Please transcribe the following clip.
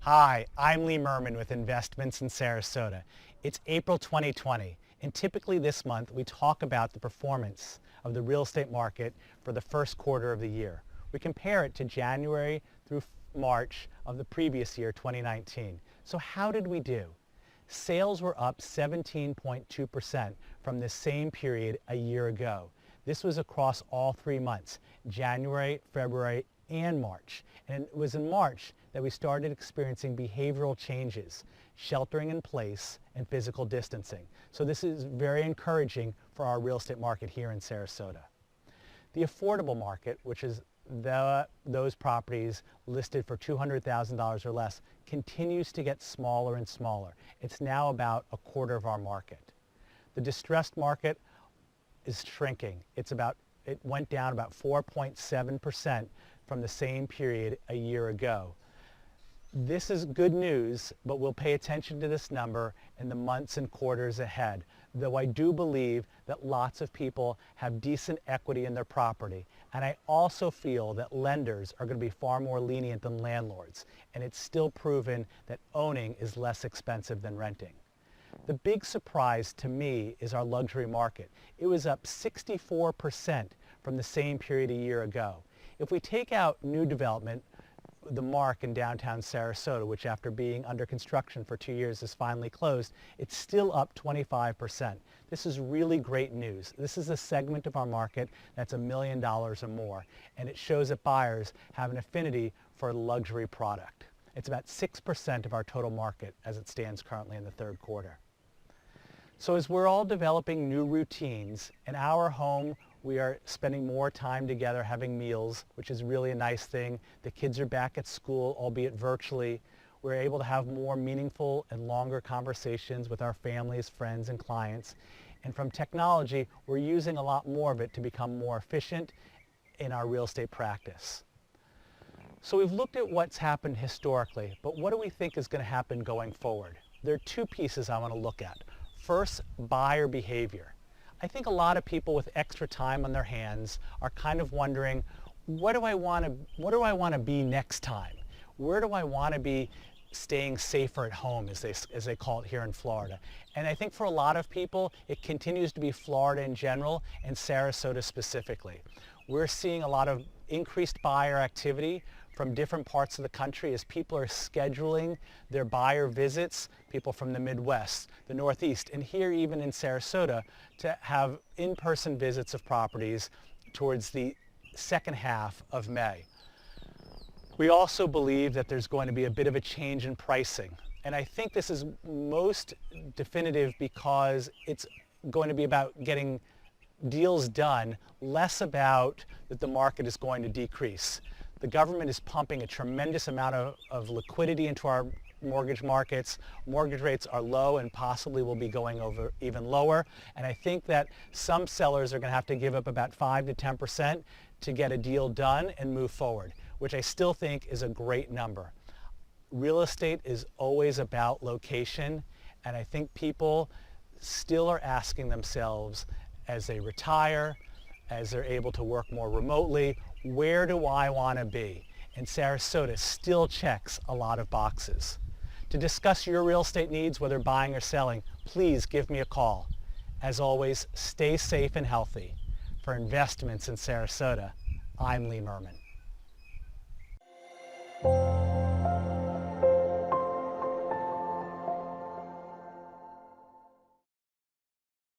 Hi, I'm Lee Merman with Investments in Sarasota. It's April 2020, and typically this month we talk about the performance of the real estate market for the first quarter of the year. We compare it to January through March of the previous year, 2019. So how did we do? Sales were up 17.2% from the same period a year ago. This was across all 3 months, January, February, and March. And it was in March that we started experiencing behavioral changes, sheltering in place and physical distancing. So this is very encouraging for our real estate market here in Sarasota. The affordable market, which is those properties listed for $200,000 or less, continues to get smaller and smaller. It's now about a quarter of our market. The distressed market is shrinking. It went down about 4.7% from the same period a year ago. This is good news, but we'll pay attention to this number in the months and quarters ahead, though I do believe that lots of people have decent equity in their property. And I also feel that lenders are going to be far more lenient than landlords, and it's still proven that owning is less expensive than renting. The big surprise to me is our luxury market. It was up 64% from the same period a year ago. If we take out new development, the Mark in downtown Sarasota, which after being under construction for 2 years is finally closed, it's still up 25%. This is really great news. This is a segment of our market that's $1 million or more, and it shows that buyers have an affinity for a luxury product. It's about 6% of our total market as it stands currently in the third quarter. So as we're all developing new routines, in our home we are spending more time together having meals, which is really a nice thing. The kids are back at school, albeit virtually. We're able to have more meaningful and longer conversations with our families, friends, and clients. And from technology, we're using a lot more of it to become more efficient in our real estate practice. So we've looked at what's happened historically, but what do we think is going to happen going forward? There are two pieces I want to look at. First, buyer behavior. I think a lot of people with extra time on their hands are kind of wondering, what do I want to be next time? Where do I want to be staying safer at home, as they call it here in Florida? And I think for a lot of people, it continues to be Florida in general and Sarasota specifically. We're seeing a lot of increased buyer activity from different parts of the country as people are scheduling their buyer visits, people from the Midwest, the Northeast, and here even in Sarasota to have in-person visits of properties towards the second half of May. We also believe that there's going to be a bit of a change in pricing. And I think this is most definitive because it's going to be about getting deals done, less about that the market is going to decrease. The government is pumping a tremendous amount of liquidity into our mortgage markets. Mortgage rates are low and possibly will be going over even lower. And I think that some sellers are going to have to give up about 5 to 10% to get a deal done and move forward, which I still think is a great number. Real estate is always about location, and I think people still are asking themselves as they retire, as they're able to work more remotely, where do I want to be? And Sarasota still checks a lot of boxes. To discuss your real estate needs, whether buying or selling, please give me a call. As always, stay safe and healthy. For Investments in Sarasota, I'm Lee Merman.